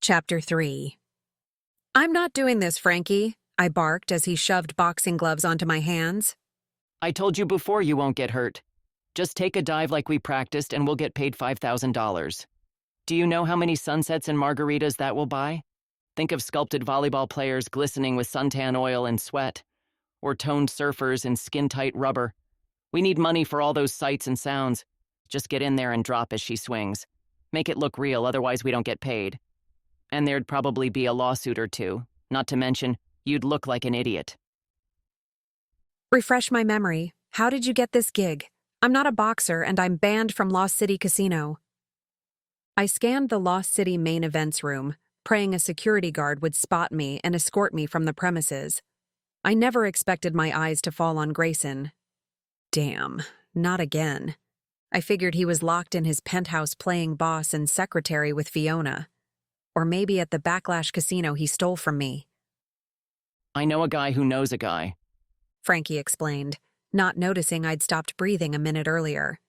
Chapter 3. "I'm not doing this, Frankie," I barked as he shoved boxing gloves onto my hands. I told you before you won't get hurt. Just take a dive like we practiced and we'll get paid $5,000. Do you know how many sunsets and margaritas that will buy? Think of sculpted volleyball players glistening with suntan oil and sweat, or toned surfers in skin-tight rubber. We need money for all those sights and sounds. Just get in there and drop as she swings. Make it look real, otherwise we don't get paid. And there'd probably be a lawsuit or two, not to mention you'd look like an idiot. Refresh my memory. How did you get this gig? I'm not a boxer and I'm banned from Lost City Casino. I scanned the Lost City main events room, praying a security guard would spot me and escort me from the premises. I never expected my eyes to fall on Grayson. Damn, not again. I figured he was locked in his penthouse playing boss and secretary with Fiona. Or maybe at the Backlash Casino he stole from me. I know a guy who knows a guy, Frankie explained, not noticing I'd stopped breathing a minute earlier.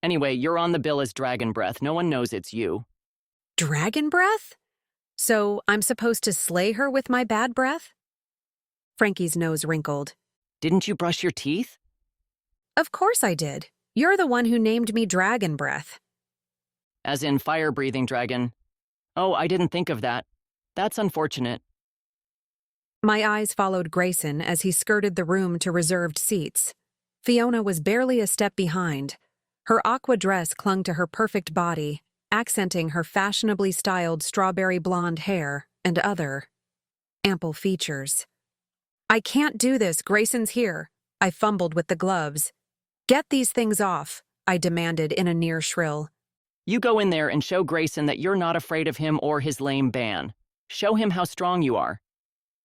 Anyway, you're on the bill as Dragon Breath. No one knows it's you. Dragon breath? So I'm supposed to slay her with my bad breath? Frankie's nose wrinkled. Didn't you brush your teeth? Of course I did. You're the one who named me Dragon Breath. As in fire-breathing dragon. Oh, I didn't think of that. That's unfortunate. My eyes followed Grayson as he skirted the room to reserved seats. Fiona was barely a step behind. Her aqua dress clung to her perfect body, accenting her fashionably styled strawberry blonde hair and other ample features. "I can't do this, Grayson's here." I fumbled with the gloves. "Get these things off," I demanded in a near shrill. You go in there and show Grayson that you're not afraid of him or his lame ban. Show him how strong you are.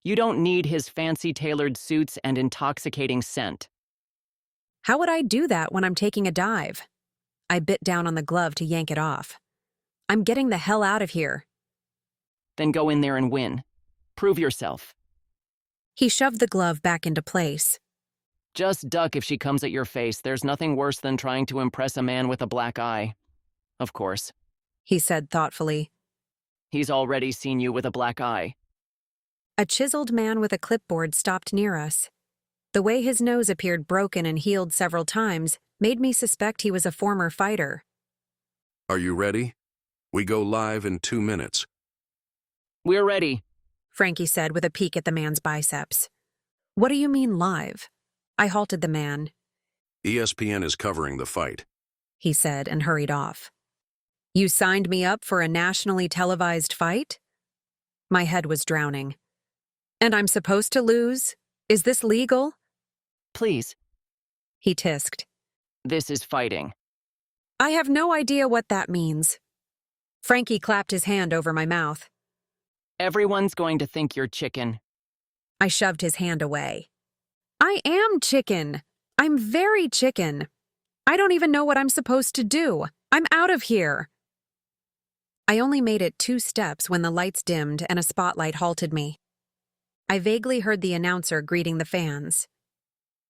You don't need his fancy tailored suits and intoxicating scent. How would I do that when I'm taking a dive? I bit down on the glove to yank it off. "I'm getting the hell out of here." Then go in there and win. Prove yourself. He shoved the glove back into place. Just duck if she comes at your face. There's nothing worse than trying to impress a man with a black eye. Of course. He said thoughtfully. He's already seen you with a black eye. A chiseled man with a clipboard stopped near us. The way his nose appeared broken and healed several times made me suspect he was a former fighter. "Are you ready? We go live in 2 minutes. We're ready, Frankie said with a peek at the man's biceps. "What do you mean live?" I halted the man. ESPN is covering the fight," he said and hurried off. "You signed me up for a nationally televised fight?" My head was drowning. "And I'm supposed to lose? Is this legal?" Please. He tisked. This is fighting. "I have no idea what that means." Frankie clapped his hand over my mouth. Everyone's going to think you're chicken. I shoved his hand away. "I am chicken. I'm very chicken. I don't even know what I'm supposed to do. I'm out of here." I only made it 2 steps when the lights dimmed and a spotlight halted me. I vaguely heard the announcer greeting the fans.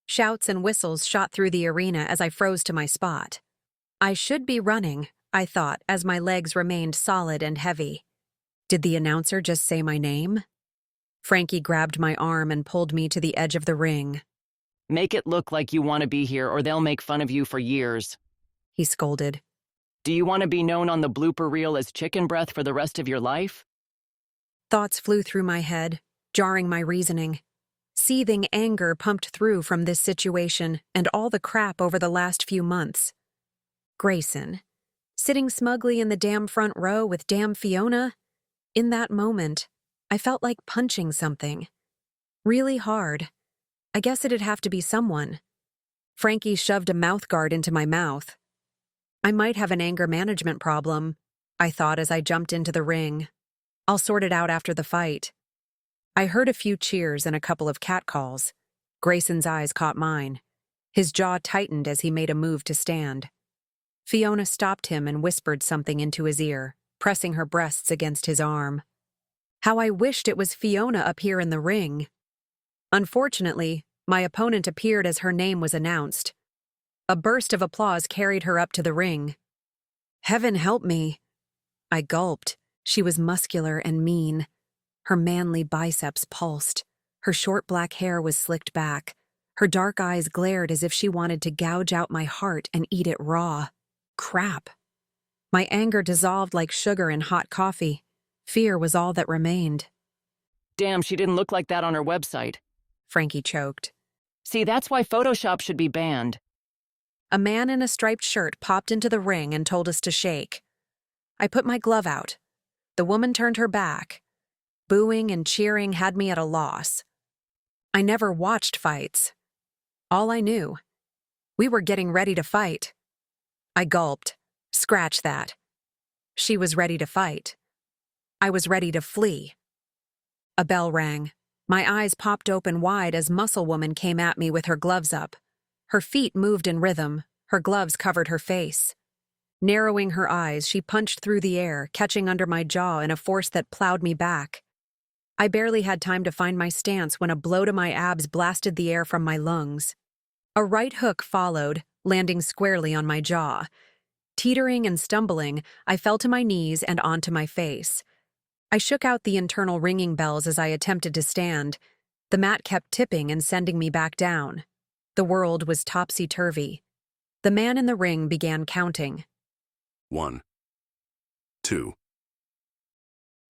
Shouts and whistles shot through the arena as I froze to my spot. I should be running, I thought, as my legs remained solid and heavy. Did the announcer just say my name? Frankie grabbed my arm and pulled me to the edge of the ring. Make it look like you want to be here or they'll make fun of you for years. He scolded. Do you want to be known on the blooper reel as Chicken Breath for the rest of your life? Thoughts flew through my head, jarring my reasoning. Seething anger pumped through from this situation and all the crap over the last few months. Grayson, sitting smugly in the damn front row with damn Fiona. In that moment, I felt like punching something. Really hard. I guess it'd have to be someone. Frankie shoved a mouthguard into my mouth. I might have an anger management problem, I thought as I jumped into the ring. I'll sort it out after the fight. I heard a few cheers and a couple of catcalls. Grayson's eyes caught mine. His jaw tightened as he made a move to stand. Fiona stopped him and whispered something into his ear, pressing her breasts against his arm. How I wished it was Fiona up here in the ring. Unfortunately, my opponent appeared as her name was announced. A burst of applause carried her up to the ring. Heaven help me. I gulped, She was muscular and mean. Her manly biceps pulsed. Her short black hair was slicked back. Her dark eyes glared as if she wanted to gouge out my heart and eat it raw. Crap. My anger dissolved like sugar in hot coffee. Fear was all that remained. Damn, she didn't look like that on her website. Frankie choked. See, that's why Photoshop should be banned. A man in a striped shirt popped into the ring and told us to shake. I put my glove out. The woman turned her back. Booing and cheering had me at a loss. I never watched fights. All I knew. We were getting ready to fight. I gulped. Scratch that. She was ready to fight. I was ready to flee. A bell rang. My eyes popped open wide as Muscle Woman came at me with her gloves up. Her feet moved in rhythm. Her gloves covered her face. Narrowing her eyes, she punched through the air, catching under my jaw in a force that plowed me back. I barely had time to find my stance when a blow to my abs blasted the air from my lungs. A right hook followed, landing squarely on my jaw. Teetering and stumbling, I fell to my knees and onto my face. I shook out the internal ringing bells as I attempted to stand. The mat kept tipping and sending me back down. The world was topsy-turvy. The man in the ring began counting. 1, 2,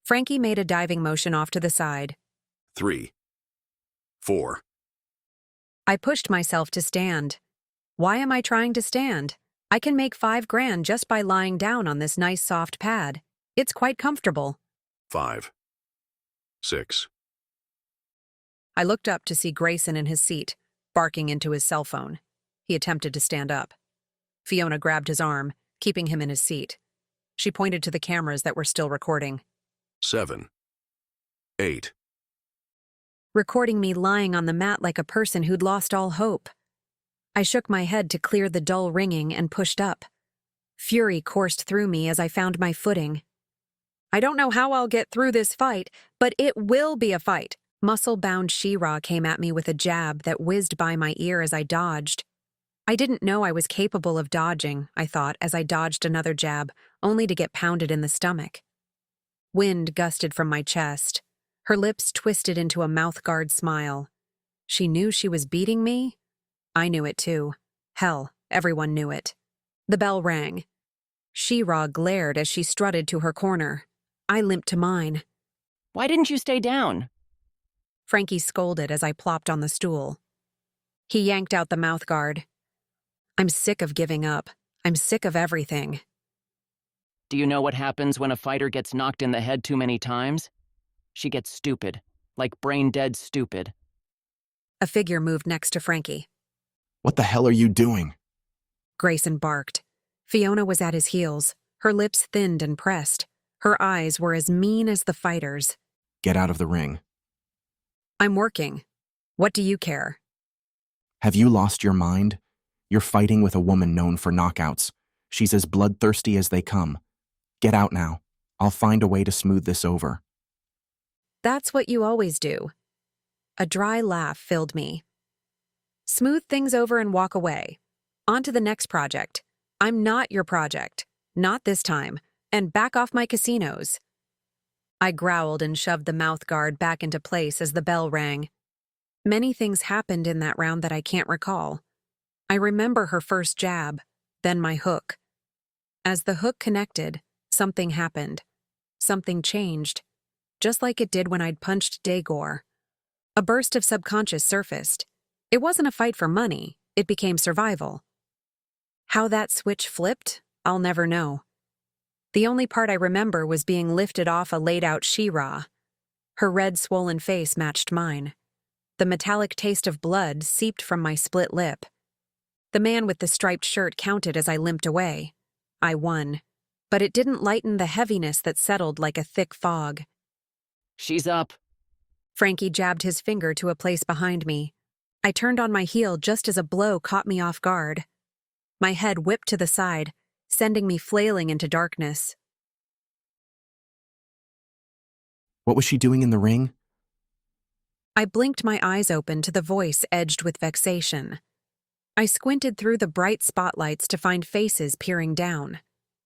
Frankie made a diving motion off to the side. 3, 4. I pushed myself to stand. Why am I trying to stand? I can make $5,000 just by lying down on this nice soft pad. It's quite comfortable. 5, 6. I looked up to see Grayson in his seat, barking into his cell phone. He attempted to stand up. Fiona grabbed his arm, keeping him in his seat. She pointed to the cameras that were still recording. 7, 8. Recording me lying on the mat like a person who'd lost all hope. I shook my head to clear the dull ringing and pushed up. Fury coursed through me as I found my footing. I don't know how I'll get through this fight, but it will be a fight. Muscle-bound She-Ra came at me with a jab that whizzed by my ear as I dodged. I didn't know I was capable of dodging, I thought, as I dodged another jab, only to get pounded in the stomach. Wind gusted from my chest. Her lips twisted into a mouth-guard smile. She knew she was beating me? I knew it too. Hell, everyone knew it. The bell rang. She-Ra glared as she strutted to her corner. I limped to mine. Why didn't you stay down? Frankie scolded as I plopped on the stool. He yanked out the mouthguard. I'm sick of giving up. I'm sick of everything. Do you know what happens when a fighter gets knocked in the head too many times? She gets stupid, like brain-dead stupid. A figure moved next to Frankie. What the hell are you doing? Grayson barked. Fiona was at his heels, her lips thinned and pressed. Her eyes were as mean as the fighter's. Get out of the ring. I'm working. What do you care? Have you lost your mind? You're fighting with a woman known for knockouts. She's as bloodthirsty as they come. Get out now. I'll find a way to smooth this over. That's what you always do. A dry laugh filled me. Smooth things over and walk away. On to the next project. I'm not your project. Not this time. And back off my casinos. I growled and shoved the mouthguard back into place as the bell rang. Many things happened in that round that I can't recall. I remember her first jab, then my hook. As the hook connected, something happened. Something changed, just like it did when I'd punched Daegor. A burst of subconscious surfaced. It wasn't a fight for money, it became survival. How that switch flipped, I'll never know. The only part I remember was being lifted off a laid-out She-Ra. Her red, swollen face matched mine. The metallic taste of blood seeped from my split lip. The man with the striped shirt counted as I limped away. I won, but it didn't lighten the heaviness that settled like a thick fog. She's up. Frankie jabbed his finger to a place behind me. I turned on my heel just as a blow caught me off guard. My head whipped to the side, sending me flailing into darkness. What was she doing in the ring? I blinked my eyes open to the voice edged with vexation. I squinted through the bright spotlights to find faces peering down.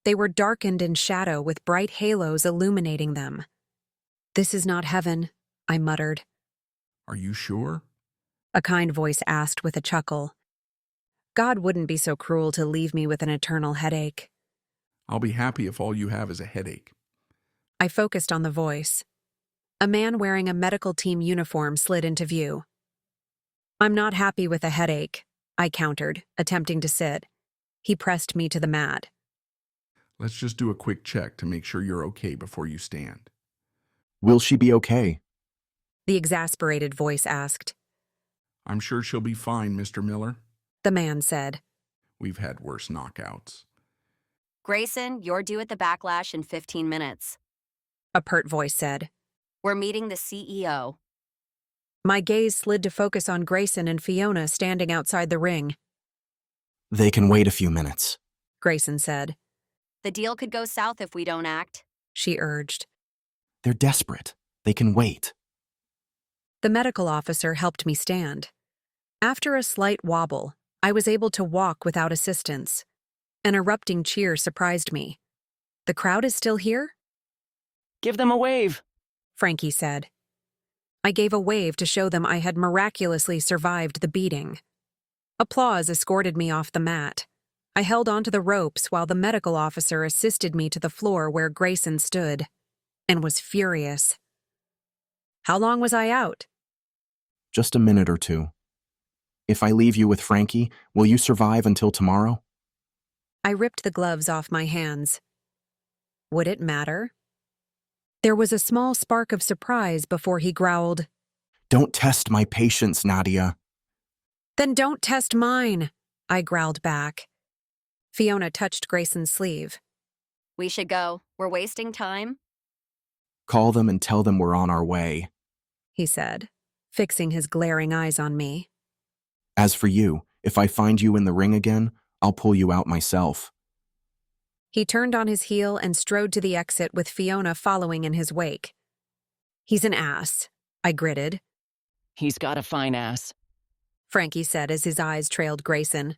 They were darkened in shadow with bright halos illuminating them. "This is not heaven," I muttered. Are you sure? A kind voice asked with a chuckle. "God wouldn't be so cruel to leave me with an eternal headache." I'll be happy if all you have is a headache. I focused on the voice. A man wearing a medical team uniform slid into view. "I'm not happy with a headache," I countered, attempting to sit. He pressed me to the mat. Let's just do a quick check to make sure you're okay before you stand. Will she be okay? The exasperated voice asked. I'm sure she'll be fine, Mr. Miller. The man said. We've had worse knockouts. Grayson, you're due at the backlash in 15 minutes. A pert voice said. We're meeting the CEO. My gaze slid to focus on Grayson and Fiona standing outside the ring. They can wait a few minutes, Grayson said. The deal could go south if we don't act. She urged. They're desperate. They can wait. The medical officer helped me stand. After a slight wobble, I was able to walk without assistance. An erupting cheer surprised me. "The crowd is still here?" Give them a wave, Frankie said. I gave a wave to show them I had miraculously survived the beating. Applause escorted me off the mat. I held onto the ropes while the medical officer assisted me to the floor where Grayson stood, and was furious. How long was I out? Just a minute or two. If I leave you with Frankie, will you survive until tomorrow? I ripped the gloves off my hands. Would it matter? There was a small spark of surprise before he growled. Don't test my patience, Nadia. Then don't test mine, I growled back. Fiona touched Grayson's sleeve. We should go. We're wasting time. Call them and tell them we're on our way. He said, fixing his glaring eyes on me. As for you, if I find you in the ring again, I'll pull you out myself. He turned on his heel and strode to the exit with Fiona following in his wake. He's an ass, I gritted. He's got a fine ass, Frankie said as his eyes trailed Grayson.